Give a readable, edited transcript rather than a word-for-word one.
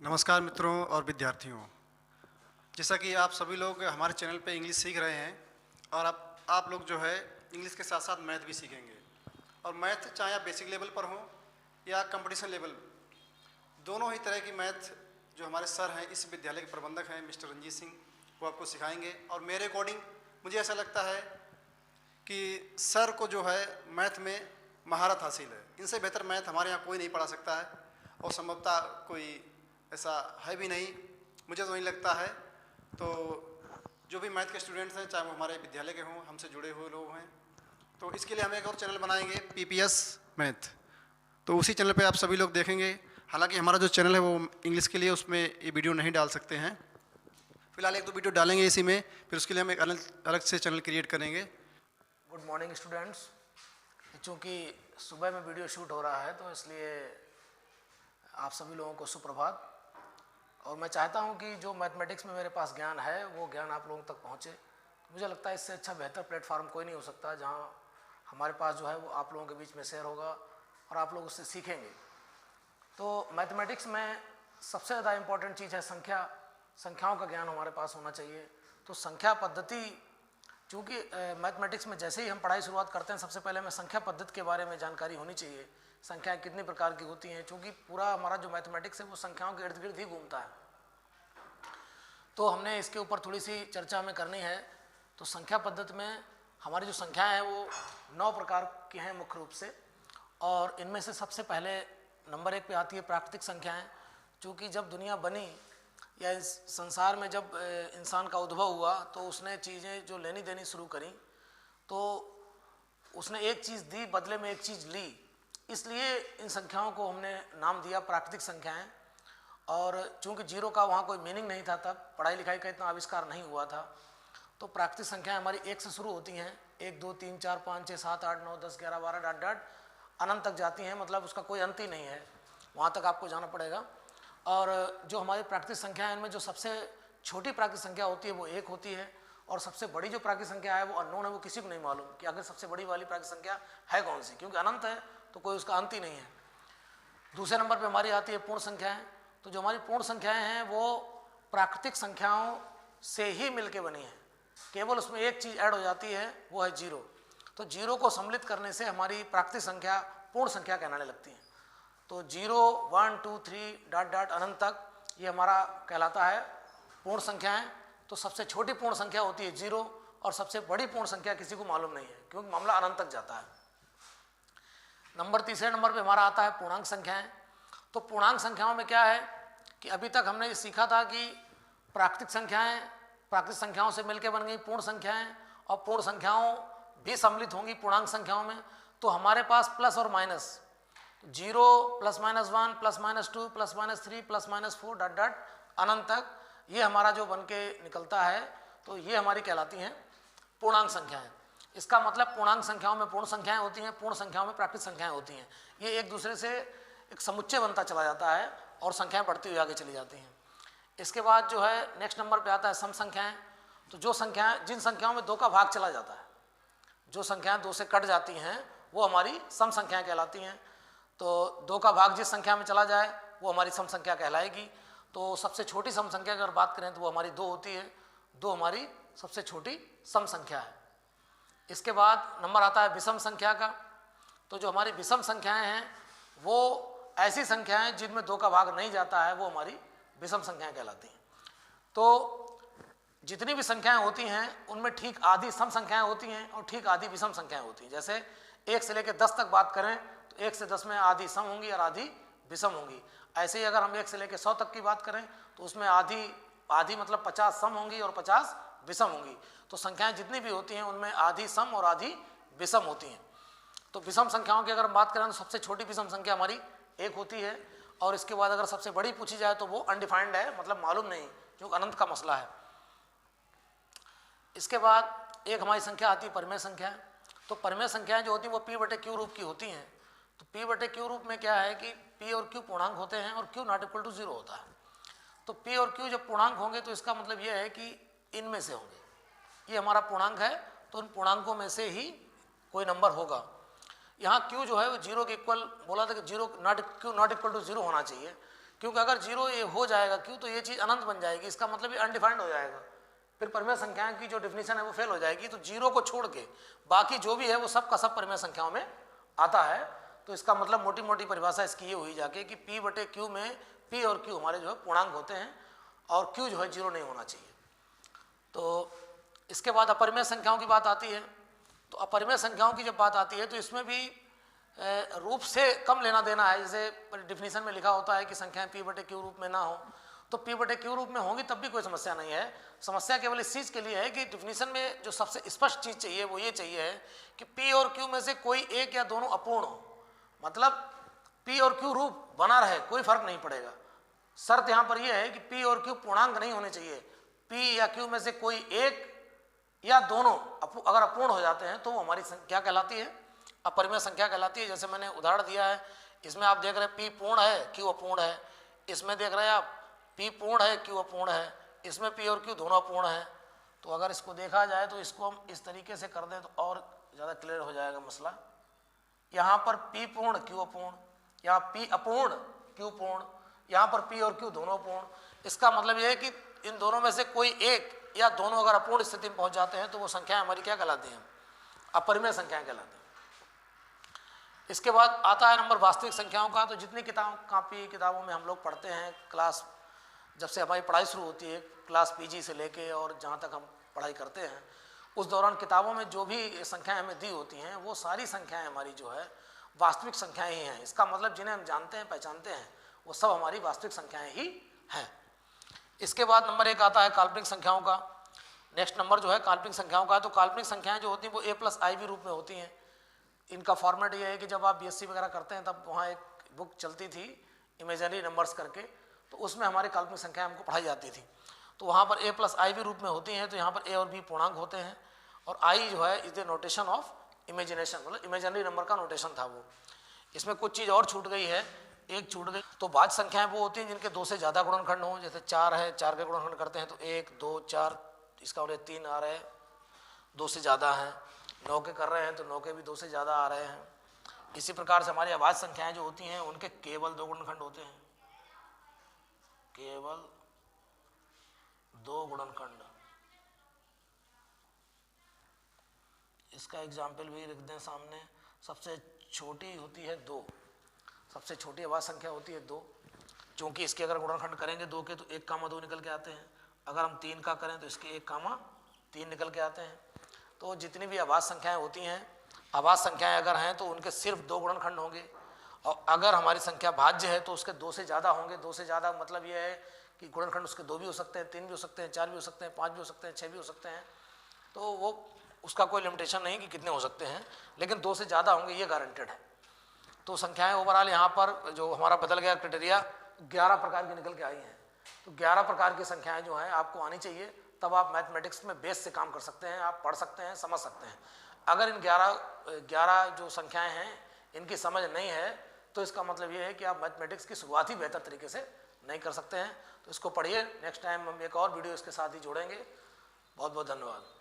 नमस्कार मित्रों और विद्यार्थियों। जैसा कि आप सभी लोग हमारे चैनल पे इंग्लिश सीख रहे हैं और आप लोग जो है इंग्लिश के साथ साथ मैथ भी सीखेंगे। और मैथ चाहे आप बेसिक लेवल पर हो या कंपटीशन लेवल, दोनों ही तरह की मैथ जो हमारे सर हैं, इस विद्यालय के प्रबंधक हैं मिस्टर रंजीत सिंह, वो आपको सिखाएंगे। और मेरे अकॉर्डिंग मुझे ऐसा लगता है कि सर को जो है मैथ में महारत हासिल है। इनसे बेहतर मैथ हमारे यहाँ कोई नहीं पढ़ा सकता है और संभवतः कोई ऐसा है भी नहीं, मुझे तो नहीं लगता है। तो जो भी मैथ के स्टूडेंट्स हैं, चाहे वो हमारे विद्यालय के हों, हमसे जुड़े हुए लोग हैं, तो इसके लिए हम एक और चैनल बनाएंगे, पीपीएस मैथ। तो उसी चैनल पे आप सभी लोग देखेंगे। हालांकि हमारा जो चैनल है वो इंग्लिश के लिए, उसमें ये वीडियो नहीं डाल सकते हैं। फिलहाल एक दो वीडियो डालेंगे इसी में, फिर उसके लिए हम एक अलग से चैनल क्रिएट करेंगे। Good morning students. चूँकि सुबह में वीडियो शूट हो रहा है तो इसलिए आप सभी लोगों को सुप्रभात। और मैं चाहता हूं कि जो मैथमेटिक्स में मेरे पास ज्ञान है वो ज्ञान आप लोगों तक पहुंचे। मुझे लगता है इससे अच्छा बेहतर प्लेटफॉर्म कोई नहीं हो सकता जहां हमारे पास जो है वो आप लोगों के बीच में शेयर होगा और आप लोग उससे सीखेंगे। तो मैथमेटिक्स में सबसे ज़्यादा इम्पॉर्टेंट चीज़ है संख्याओं का ज्ञान हमारे पास होना चाहिए। तो संख्या पद्धति, चूँकि मैथमेटिक्स में जैसे ही हम पढ़ाई शुरुआत करते हैं सबसे पहले हमें संख्या पद्धति के बारे में जानकारी होनी चाहिए। संख्याएं कितनी प्रकार की होती हैं, चूँकि पूरा हमारा जो मैथमेटिक्स है वो संख्याओं के इर्द गिर्द ही घूमता है। तो हमने इसके ऊपर थोड़ी सी चर्चा हमें करनी है। तो संख्या पद्धति में हमारी जो संख्याएं हैं वो 9 प्रकार की हैं मुख्य रूप से। और इनमें से सबसे पहले नंबर 1 पे आती है प्राकृतिक संख्याएँ। चूँकि जब दुनिया बनी या इस संसार में जब इंसान का उद्भव हुआ तो उसने चीज़ें जो लेनी देनी शुरू करी, तो उसने एक चीज़ दी, बदले में एक चीज़ ली, इसलिए इन संख्याओं को हमने नाम दिया प्राकृतिक संख्याएं। और चूंकि जीरो का वहाँ कोई मीनिंग नहीं था, तब पढ़ाई लिखाई का इतना आविष्कार नहीं हुआ था, तो प्राकृतिक संख्याएं हमारी 1 से शुरू होती हैं। 1 2 3 4 5 6 7 8 9 10 11 12 डॉट डॉट अनंत तक जाती हैं। मतलब उसका कोई अंत ही नहीं है, वहाँ तक आपको जाना पड़ेगा। और जो हमारी प्राकृतिक संख्या है, इनमें जो सबसे छोटी प्राकृतिक संख्या होती है वो 1 होती है। और सबसे बड़ी जो प्राकृतिक संख्या है वो अननोन है, वो किसी को नहीं मालूम कि आखिर सबसे बड़ी वाली प्राकृतिक संख्या है कौन सी, क्योंकि अनंत है तो कोई उसका अंत ही नहीं है। दूसरे नंबर पे हमारी आती है पूर्ण संख्याएं। तो जो हमारी पूर्ण संख्याएं हैं वो प्राकृतिक संख्याओं से ही मिलके बनी है, केवल उसमें एक चीज़ ऐड हो जाती है, वो है जीरो। तो जीरो को सम्मिलित करने से हमारी प्राकृतिक संख्या पूर्ण संख्या कहलाने लगती है। तो 0 1 2 3 डॉट डॉट अनंत तक ये हमारा कहलाता है पूर्ण संख्याएं। तो सबसे छोटी पूर्ण संख्या होती है 0 और सबसे बड़ी पूर्ण संख्या किसी को मालूम नहीं है, क्योंकि मामला अनंत तक जाता है। तीसरे नंबर पे हमारा आता है पूर्णांक संख्याएं। तो पूर्णांक संख्याओं में क्या है कि अभी तक हमने ये सीखा था कि प्राकृतिक संख्याओं से मिलकर बन गई पूर्ण संख्याएं, और पूर्ण संख्याओं भी सम्मिलित होंगी पूर्णांक संख्याओं में। तो हमारे पास प्लस और माइनस, 0 ±1 ±2 ±3 ±4 डॉट डॉट अनंत तक ये हमारा जो बन के निकलता है, तो ये हमारी कहलाती हैं पूर्णांक संख्याएं। इसका मतलब पूर्णांक संख्याओं में पूर्ण संख्याएं होती हैं, पूर्ण संख्याओं में प्राकृतिक संख्याएं होती हैं। ये एक दूसरे से एक समुच्चय बनता चला जाता है और संख्याएं बढ़ती हुई आगे चली जाती हैं। इसके बाद जो है नेक्स्ट नंबर पे आता है सम संख्याएं। तो जिन संख्याओं में 2 का भाग चला जाता है, जो संख्याएं 2 से कट जाती हैं, वो हमारी सम संख्याएं कहलाती हैं। तो 2 का भाग जिस संख्या में चला जाए वो हमारी सम संख्या कहलाएगी। तो सबसे छोटी सम संख्या अगर बात करें तो वो हमारी 2 होती है। 2 हमारी सबसे छोटी सम संख्या है। इसके बाद नंबर आता है विषम संख्या का। तो जो हमारी विषम संख्याएं हैं वो ऐसी संख्याएं जिनमें 2 का भाग नहीं जाता है, वो हमारी विषम संख्याएं कहलाती हैं। तो जितनी भी संख्याएं होती हैं उनमें ठीक आधी सम संख्याएं होती हैं और ठीक आधी विषम संख्याएं होती हैं। जैसे 1 से लेकर 10 तक बात करें तो 1 से 10 में आधी सम होंगी और आधी विषम होंगी। ऐसे ही अगर हम 1 से लेकर 100 तक की बात करें तो उसमें आधी मतलब 50 सम होंगी और 50 विषम होंगी। तो संख्याएं जितनी भी होती हैं उनमें आधी सम और आधी विषम होती हैं। तो विषम संख्याओं की अगर हम बात करें तो सबसे छोटी विषम संख्या हमारी 1 होती है। और इसके बाद अगर सबसे बड़ी पूछी जाए तो वो अनडिफाइंड है, मतलब मालूम नहीं, क्योंकि अनंत का मसला है। इसके बाद एक हमारी संख्या आती है परिमेय संख्या। तो परिमेय संख्याएं जो होती हैं वो p/q रूप की होती हैं। तो p/q रूप में क्या है कि p और q पूर्णांक होते हैं और q नॉट इक्वल टू 0 होता है। तो p और q जब पूर्णांक होंगे तो इसका मतलब ये है कि इनमें से होंगे। ये हमारा पूर्णांक है तो इन पूर्णांकों में से ही कोई नंबर होगा। यहाँ q जो है वो 0 के इक्वल बोला था कि q नॉट इक्वल टू 0 होना चाहिए, क्योंकि अगर जीरो ये हो जाएगा क्यों, तो ये चीज़ अनंत बन जाएगी, इसका मतलब ये अनडिफाइंड हो जाएगा, फिर परिमेय संख्याएं की जो डेफिनेशन है वो फेल हो जाएगी। तो जीरो को छोड़ के बाकी जो भी है वो सब का सब परिमेय संख्याओं में आता है। तो इसका मतलब मोटी मोटी परिभाषा इसकी ये हुई जाके कि P बटे Q में P और Q हमारे जो है पूर्णांक होते हैं और Q जो है जीरो नहीं होना चाहिए। तो इसके बाद अपरिमेय संख्याओं की बात आती है। तो अपरिमेय संख्याओं की जब बात आती है तो इसमें भी रूप से कम लेना देना है। जैसे डिफिनीशन में लिखा होता है कि संख्याएं P बटे Q रूप में ना हो, तो P बटे Q रूप में होंगी तब भी कोई समस्या नहीं है। समस्या केवल इस चीज़ के लिए है कि डिफिनीशन में जो सबसे स्पष्ट चीज़ चाहिए वो ये चाहिए है कि P और Q में से कोई एक या दोनों अपूर्ण हो, मतलब P और Q रूप बना रहे, कोई फर्क नहीं पड़ेगा। शर्त यहाँ पर यह है कि P और Q पूर्णांक नहीं होने चाहिए। P या Q में से कोई एक या दोनों अगर अपूर्ण हो जाते हैं तो वो हमारी क्या कहलाती है, अपरिमेय संख्या कहलाती है। जैसे मैंने उदाहरण दिया है, इसमें आप देख रहे हैं P पूर्ण है, Q अपूर्ण है। इसमें देख रहे हैं आप P पूर्ण है, Q अपूर्ण है। इसमें P और Q दोनों अपूर्ण है। तो अगर इसको देखा जाए तो इसको हम इस तरीके से कर दें तो और ज़्यादा क्लियर हो जाएगा मसला। यहाँ पर P पूर्ण Q अपूर्ण, यहाँ P अपूर्ण Q पूर्ण, यहाँ पर P और Q दोनों अपूर्ण। इसका मतलब यह है कि इन दोनों में से कोई एक या दोनों अगर अपूर्ण स्थिति में पहुँच जाते हैं तो वो संख्याएं हमारी क्या कहलाती हैं, अपरिमेय संख्याएं कहलाती हैं। इसके बाद आता है नंबर वास्तविक संख्याओं का। तो जितनी किताबों में हम लोग पढ़ते हैं, क्लास जब से हमारी पढ़ाई शुरू होती है, क्लास PG से लेके और जहाँ तक हम पढ़ाई करते हैं, उस दौरान किताबों में जो भी संख्याएं हमें दी होती हैं वो सारी संख्याएं हमारी जो है वास्तविक संख्याएं ही हैं। इसका मतलब जिन्हें हम जानते हैं, पहचानते हैं, वो सब हमारी वास्तविक संख्याएं ही हैं। इसके बाद नंबर 1 आता है काल्पनिक संख्याओं का। नेक्स्ट नंबर जो है काल्पनिक संख्याओं का। तो काल्पनिक संख्याएं जो होती हैं वो A+IB रूप में होती हैं। इनका फॉर्मेट ये है कि जब आप BSc वगैरह करते हैं तब वहाँ एक बुक चलती थी इमेजिनरी नंबर्स करके, तो उसमें हमारी काल्पनिक संख्याएं हमको पढ़ाई जाती थी। तो वहाँ पर A+IB रूप में होती हैं। तो यहाँ पर A और B पूर्णांक होते हैं और I जो है is the notation of imagination, मतलब इमेजिनरी नंबर का नोटेशन था वो। इसमें कुछ चीज़ और छूट गई है, एक छूट गई। तो भाज्य संख्याएं वो होती हैं जिनके 2 से ज़्यादा गुणनखंड हों। जैसे 4 है, 4 के गुणनखंड करते हैं तो 1 2 4, इसका मतलब 3 आ रहे हैं, 2 से ज़्यादा हैं। 9 के कर रहे हैं तो 9 के भी 2 से ज़्यादा आ रहे हैं। इसी प्रकार से हमारी अभाज्य संख्याएं जो होती हैं उनके केवल 2 गुणनखंड होते हैं, केवल 2 गुणनखंड। इसका एग्जाम्पल भी लिख दें सामने। सबसे छोटी होती है 2, सबसे छोटी अभाज्य संख्या होती है 2, क्योंकि इसके अगर गुणनखंड करेंगे 2 के तो 1, 2 निकल के आते हैं। अगर हम 3 का करें तो इसके 1, 3 निकल के आते हैं। तो जितनी भी अभाज्य संख्याएं होती हैं, अभाज्य संख्याएं अगर हैं तो उनके सिर्फ 2 गुणनखंड होंगे, और अगर हमारी संख्या भाज्य है तो उसके 2 से ज़्यादा होंगे। 2 से ज़्यादा मतलब ये है कि गुणनखंड उसके 2 भी हो सकते हैं, 3 भी हो सकते हैं, 4 भी हो सकते हैं, 5 भी हो सकते हैं, 6 भी हो सकते हैं। तो वो उसका कोई लिमिटेशन नहीं कि कितने हो सकते हैं, लेकिन 2 से ज़्यादा होंगे ये गारंटेड है। तो संख्याएं ओवरऑल यहाँ पर जो हमारा बदल गया क्राइटेरिया 11 प्रकार की निकल के आई हैं। तो 11 प्रकार की संख्याएं जो हैं आपको आनी चाहिए, तब आप मैथमेटिक्स में बेस से काम कर सकते हैं, आप पढ़ सकते हैं, समझ सकते हैं। अगर इन 11 जो संख्याएं हैं इनकी समझ नहीं है तो इसका मतलब ये है कि आप मैथमेटिक्स की शुरुआत ही बेहतर तरीके से नहीं कर सकते हैं। तो इसको पढ़िए। नेक्स्ट टाइम हम एक और वीडियो इसके साथ ही जोड़ेंगे। बहुत बहुत धन्यवाद।